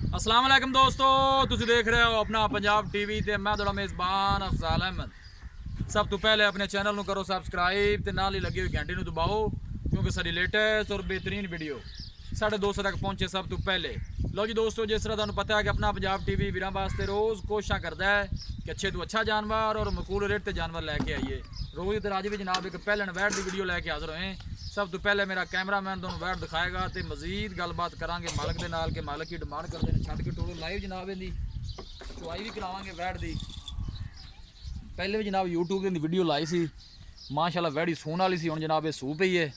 अस्सलाम वालेकुम दोस्तों, तुसी देख रहे हो अपना पंजाब टीवी ते मैं थोड़ा मेज़बान अफजाल अहमद। सब तो पहले अपने चैनल ਨੂੰ करो सबसक्राइब ते नाल ही लगी हुई घंटी ਨੂੰ दबाओ क्योंकि सारी लेटेस्ट और बेहतरीन वीडियो साढ़े दोस्तों तक पहुँचे सब तो पहले। लो जी दोस्तों, जिस तरह तुहानू पता है कि अपना पंजाब टीवी वीरां वास्ते रोज़ कोशिश करता है कि अच्छे तो अच्छा जानवर और मकूल रेट ते जानवर लैके आइए। रोज़ तो अज भी जनाब एक पहलन वैट की वीडियो लैके हाज़र होए। सब तो पहले मेरा कैमरामैन तुहानू वैट दिखाएगा तो मजीद गलबात करांगे मालक के नाल के मालक की डिमांड करते हैं छड़ के टोलो लाइव जनाब इहदी चुआई भी करावांगे वैट की। पहले भी जनाब यूट्यूब की वीडियो लाई सी, माशाल्लाह वैड़ी सून वाली सी, हुण जनाब ये सूह पई है।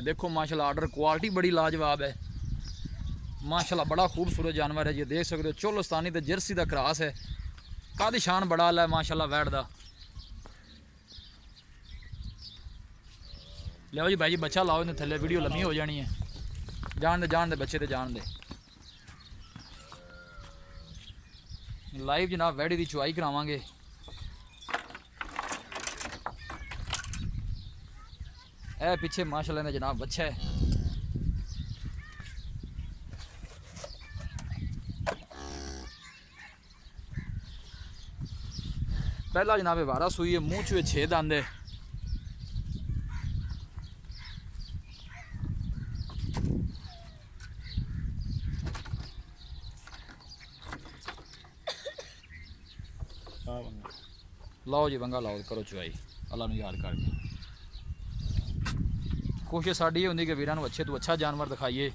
देखो माशाल्लाह आर्डर क्वालिटी बड़ी लाजवाब है, माशाल्लाह बड़ा खूबसूरत जानवर है। ये देख सकते हो चोलस्तानी तो जर्सी का क्रॉस है, कादी शान बड़ा है माशाल्लाह वैट का। लिया जी भाई जी बच्चा लाओ इन्हें थले, वीडियो लम्मी हो जानी है। जान दे बच्चे तो जान दे। लाइव जनाब वैड़ी की चुआई करावांगे। ए पिछे माशाल्लाह ने जनाब बच्चा है। पहला जनाब वारा सुई है, मुँह चुए 6 दंद है। लाओ जी वंगा लाओ, करो चुआई अल्लाह नूं याद करके। कोशिश साड़ी ये होंदी कि वीरां नूं अच्छे तो अच्छा जानवर दिखाइए।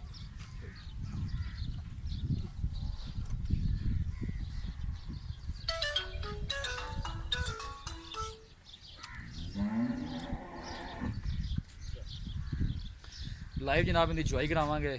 लाइव जनाब इनकी चुआई करावांगे।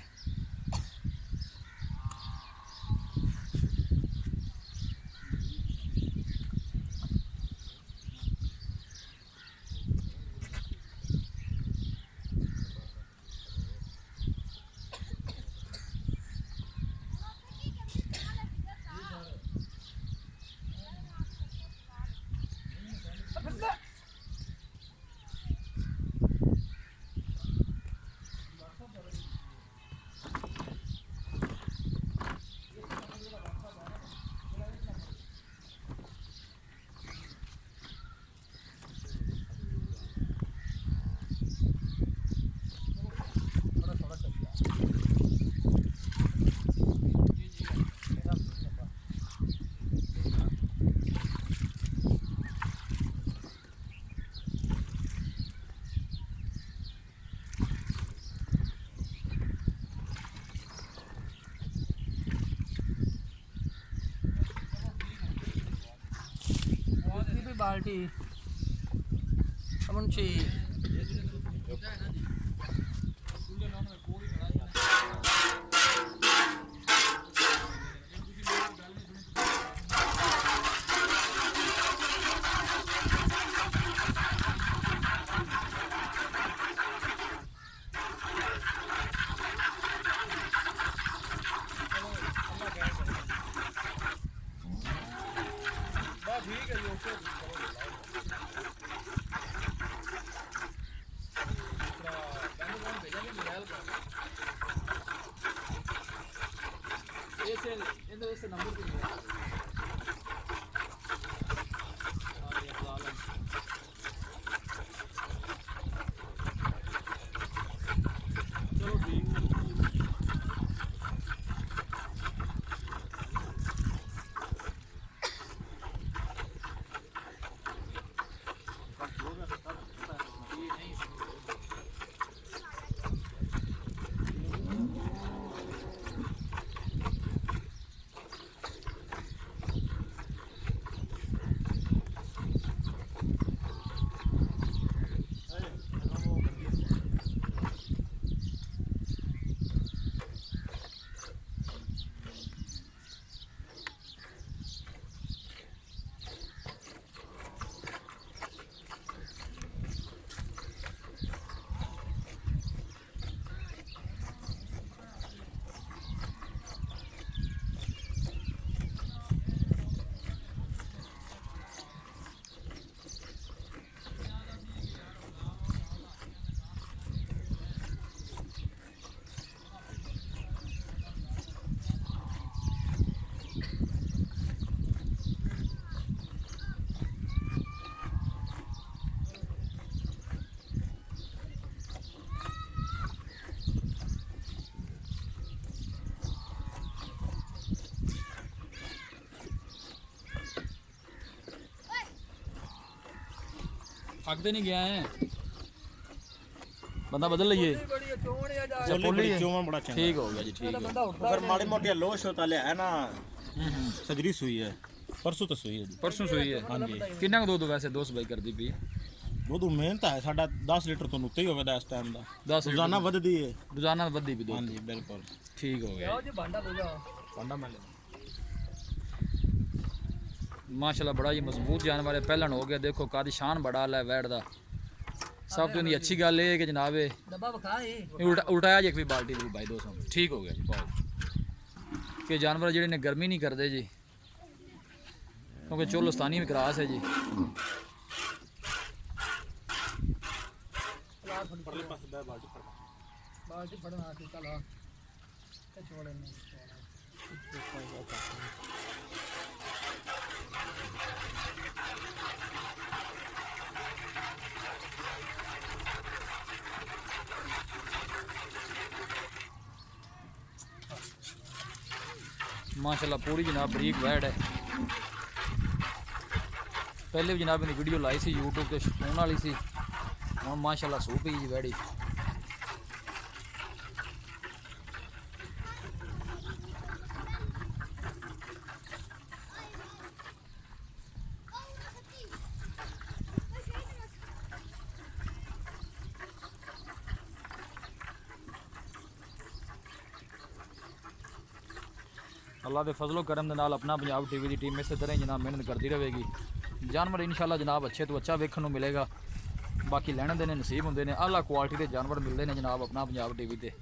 बाल्टी मुंशी ठीक है ese नंबर पे चलो ठीक थकते नहीं गया है बंदा बदल लीजिए बड़ी चोण या जा चोले बड़ी चोमा बड़ा चंगा ठीक हो गया जी ठीक है बंदा उठता फिर माड़ी मोटी लोश होता ले है ना सजरी सुई है परसों तो सुई है जी परसों सोई है हाँ जी किन्ना को दो वैसे दोस्त भाई कर दी पी ਦੁੱਧ ਮਿਹਨਤ ਹੈ ਸਾਡਾ 10 ਲੀਟਰ ਤੋਂ ਉੱਤੇ ਹੀ ਹੋਵੇਗਾ ਇਸ ਟਾਈਮ ਦਾ 10 ਰੋਜ਼ਾਨਾ ਵੱਧਦੀ ਹੈ रोजाना बद्दी भी दो ਹਾਂਜੀ ਬਿਲਕੁਲ ठीक हो गया आओ जी भांडा ले जाओ ਪਾਂਡਾ ਮੈਂ ਲੈ माशाल्लाह बड़ा ही मजबूत जानवर है पहलन हो गया देखो कादी शान बड़ा है वैड़ दा सब तो इनकी अच्छी गल है कि जनाब ये डब्बा बखाई उल्टाया जी एक भी बाल्टी दी भाई दोस्तों ठीक हो गया जी बहुत कि जानवर जेडे ने गर्मी नहीं करते जी क्योंकि चोलस्तानी भी क्रास है जी बाल्टी फड़ना आके चलो ते छोड़े नहीं माशाल्लाह पूरी जनाब बरीक वैड है पहले भी जनाब ने वीडियो लाई सी यूट्यूब पे सुन वाली सी हम माशाल्लाह सू पी जी वैड़ी अल्लाह के फजलो करम दे नाल अपना पंजाब टीवी की टीम इस तरह ही जनाब मेहनत करती रहेगी जानवर इंशाल्लाह जनाब अच्छे तो अच्छा वेखने को मिलेगा बाकी लैने देने नसीब होंगे ने आला क्वालिटी के जानवर मिलते हैं जनाब अपना पंजाब टीवी ते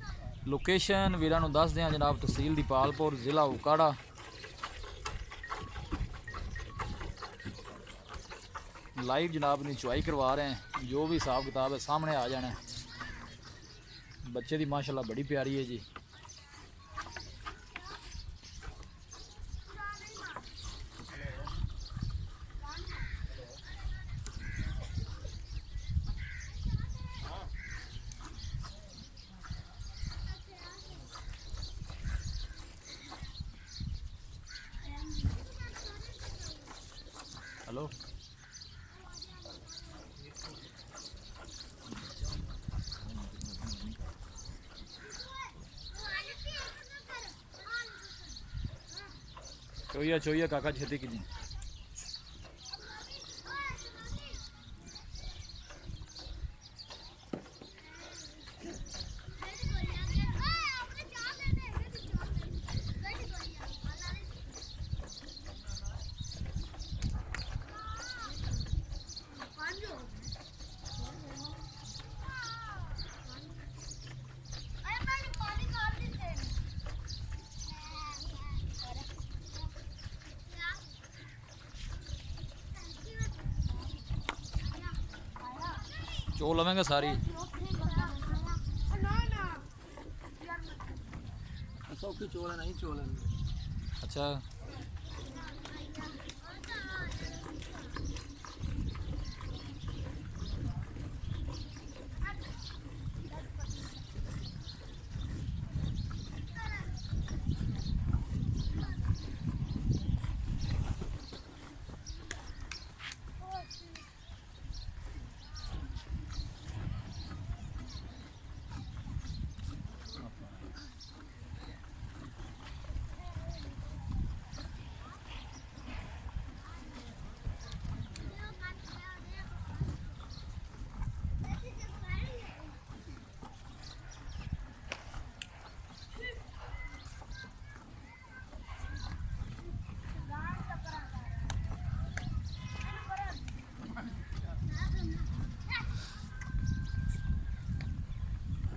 लोकेशन वीरां नूं दस दें जनाब तहसील दीपालपुर जिला उकाड़ा लाइव जनाब ने चुआई करवा रहे हैं जो भी हिसाब किताब है सामने आ जाना है बच्चे की माशाल्लाह बड़ी प्यारी है जी हेलो चोइया चोइया काका छेती की चो लवेंगे सारी सौखी चोला नहीं चोला अच्छा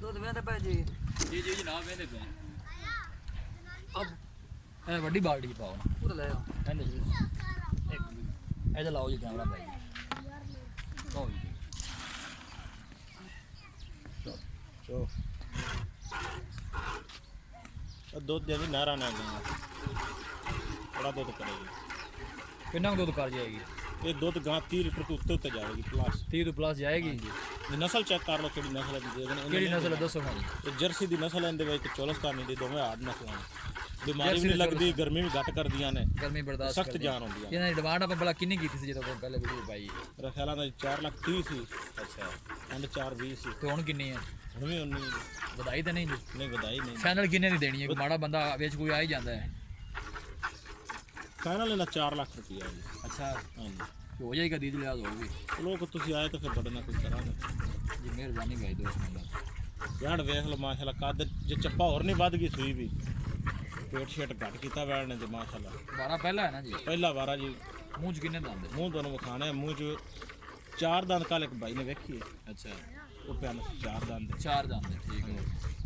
दूध वेंदे पे जी जी जी जनाब वेंदे पे अब ए बड़ी बाल्टी पाओ ना पूरा ले आओ कहने जी एक इधर लाओ जी कैमरा भाई लो जी चो दूध देनी नारा ना गया बड़ा दूध करेगी कितना दूध कर जाएगी ये दूध गां 30 लीटर तो उत्ते जाएगी प्लस 30 ਤੋਂ ਪਲੱਸ ਜਾਏਗੀ ये नस्ल चेक कर लो किहड़ी नस्ल दी दे देने ਕਿਹੜੀ ਨਸਲ ਹੈ ਦੱਸੋ ਭਾਜੀ ये जर्सी दी नस्ल है इनदे विच चोलस्तानी दी दोवें आड़ नस्लां ने बीमारी भी नहीं लगदी गर्मी भी घट करदियां ने ਗਰਮੀ ਬਰਦਾਸ਼ਤ सख्त जान होंदी है ਇਹਨਾਂ ਦੀ ਡਿਮਾਂਡ ਆਪਾਂ ਭਲਾ ਕਿੰਨੀ ਕੀਤੀ ਸੀ ਜਦੋਂ ਆਪਾਂ ਪਹਿਲੇ ਵੀਡੀਓ ਪਾਈ मेरा ख्याल है 4 लाख 30 सी अच्छा एंड 4 20 सी ਤੇ ਹੁਣ ਕਿੰਨੀ ਹੈ हुण भी उन्नी ਵਧਾਈ ਤਾਂ ਨਹੀਂ ਜੀ नहीं वधाई नहीं ਫਾਈਨਲ ਕਿੰਨੇ ਦੀ ਦੇਣੀ ਹੈ ਕੋਈ ਮਾੜਾ ਬੰਦਾ ਵਿੱਚ ਕੋਈ ਆ ਹੀ ਜਾਂਦਾ ਹੈ फाइनल इन्ना 4 लाख रुपया है जी ਅੱਛਾ हाँ जी ਹੋ ਜਾਏਗਾ ਦੀਦ ਲਿਆ ਹੋਊਗੀ चलो को तुसी आए तो फिर बड़े ना कुछ करांगे ਜੀ ਮਿਹਰਬਾਨੀ ਭਾਈ ਦੋਸਤ ਮੰਦਾ यार वेख लो माशाल्लाह कद जे चप्पा और नहीं वध गई सुई भी पेट शेट घट कीता वैड़ ने ते माशाल्लाह 12 ਪਹਿਲਾ ਹੈ ਨਾ ਜੀ पहला वारा जी ਮੂੰਹ ਚ ਕਿੰਨੇ ਦੰਦ ਹੈ मुंह दोनों विखाने मुंह च 4 दंद कल एक भाई ने वेखी है ਅੱਛਾ वो प्यान 4 दंद 4 ਦੰਦ ਹੈ ਠੀਕ ਹੈ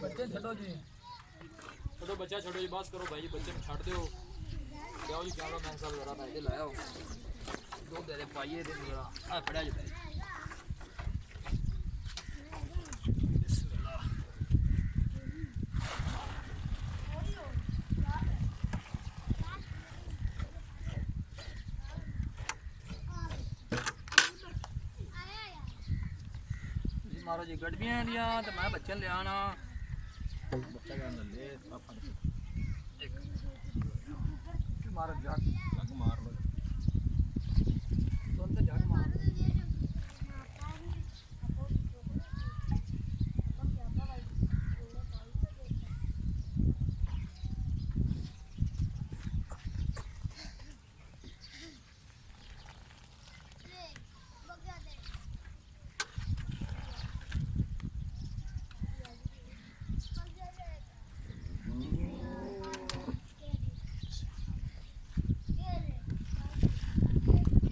ਬੱਚੇ ਛੱਡੋ ਜੀ ਛੱਡੋ ਬੱਚਾ ਛੱਡੋ ਜੀ ਬਸ ਕਰੋ ਭਾਈ ਜੀ ਬੱਚੇ ਨੂੰ ਛੱਡ ਦਿਓ ਕਿਉਂ ਜੀ ਕੈਮਰਾਮੈਨ ਸਾਹਿਬ ਜ਼ਰਾ ਭਾਈ ਦੇ ਲਾਇਆ ਦੁੱਧ ਦੇ ਪਾਈਏ ਤੇ ਜ਼ਰਾ ਆ ਫੜਿਆ ਜੀ ਭਾਈ ਬਿਸਮਿਲ੍ਲਾ ਜੀ ਮਾਰੋ ਜੀ ਗੜਬੀਆਂ ਦੀਆਂ ਤੇ ਮੈਂ ਬੱਚੇ ਲਿਆਣਾ ਬੱਚਾ ਕਹਿੰਦਾ ਲੈ ਪਾਪਾ ਇੱਕ ਮਾਰ ਜੱਗ ਮਾਰ ਲੋ ਤੁਮ ਤੇ ਜੱਗ ਮਾਰ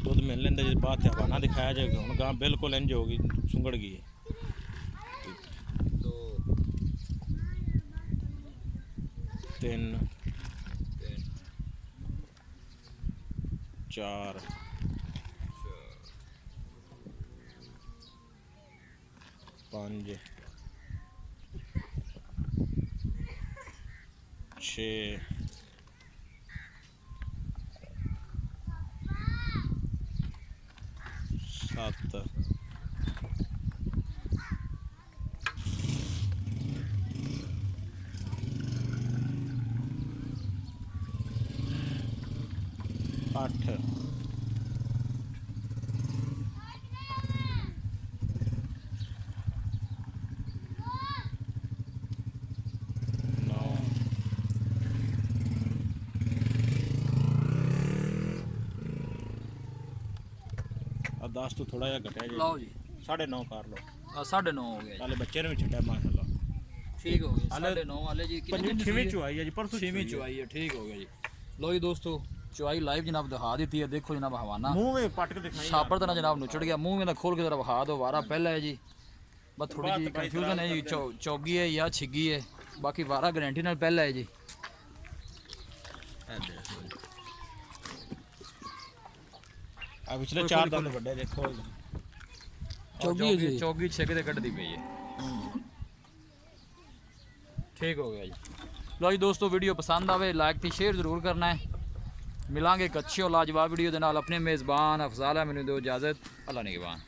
दूध मिल लेंदा जी बात है हवाना दिखाया जाएगा हुण गां बिल्कुल इंज होगी सुंगड़ गई है ਦੋ 3 4 5 6 7 8 10 तो थोड़ा जिहा घटिया जी ਲਓ ਜੀ 9.5 कर लो ਆ 9:30 ਹੋ ਗਿਆ ਜੀ हाले बच्चे ने भी छड्या माशाल्लाह ਠੀਕ ਹੋ ਗਿਆ ਹਾਲੇ 9:30 ਹਾਲੇ ਜੀ पंजवीं छेवीं चुआई है जी परसों ਛੇਵੀਂ ਚੁਆਈ ਹੈ ਠੀਕ ਹੋ ਗਿਆ ਜੀ ਲਓ ਜੀ ਦੋਸਤੋ ਚੁਆਈ ਲਾਈਵ ਜਨਾਬ ਦਿਖਾ ਦਿੱਤੀ ਹੈ ਦੇਖੋ ਜਨਾਬ ਹਵਾਨਾ मुंह में पट के दिखाई ਛਾਪਰ ਤਾਂ ਨਾ ਜਨਾਬ ਨੁੱਚੜ ਗਿਆ ਮੂੰਹ ਮੇਰਾ ਖੋਲ ਕੇ ਜ਼ਰਾ ਵਿਖਾ ਦਿਓ ਵਾਰਾ ਪਹਿਲਾ ਹੈ ਜੀ ਬਸ ਥੋੜੀ ਜਿਹੀ ਕਨਫਿਊਜ਼ਨ ਹੈ ਜੀ ਚੌਗੀ ਹੈ ਜਾਂ ਛਿੱਗੀ ਹੈ ਬਾਕੀ ਵਾਰਾ ਗਾਰੰਟੀ ਨਾਲ ਪਹਿਲਾ ਹੈ ਜੀ आ पिछले 4 दंद ਵੱਡੇ देखो ਚੌਗੀ ਜੀ ਚੌਗੀ ਛਿੱਗ ਤੇ ਕੱਢਦੀ ਪਈ ਹੈ ਠੀਕ ਹੋ ਗਿਆ ਜੀ ਲਓ ਜੀ ਦੋਸਤੋ ਵੀਡੀਓ ਪਸੰਦ ਆਵੇ ਲਾਈਕ ਤੇ ਸ਼ੇਅਰ ਜ਼ਰੂਰ ਕਰਨਾ ਹੈ ਮਿਲਾਂਗੇ ਇੱਕ ਅੱਛੀ ਔਰ ਲਾਜਵਾਬ ਵੀਡੀਓ ਦੇ ਨਾਲ ਆਪਣੇ ਮੇਜ਼ਬਾਨ ਅਫਜ਼ਾਲ ਹੈ ਮੈਨੂੰ ਦਿਓ ਇਜਾਜ਼ਤ ਅੱਲਾ ਨਿਗਹਿਬਾਨ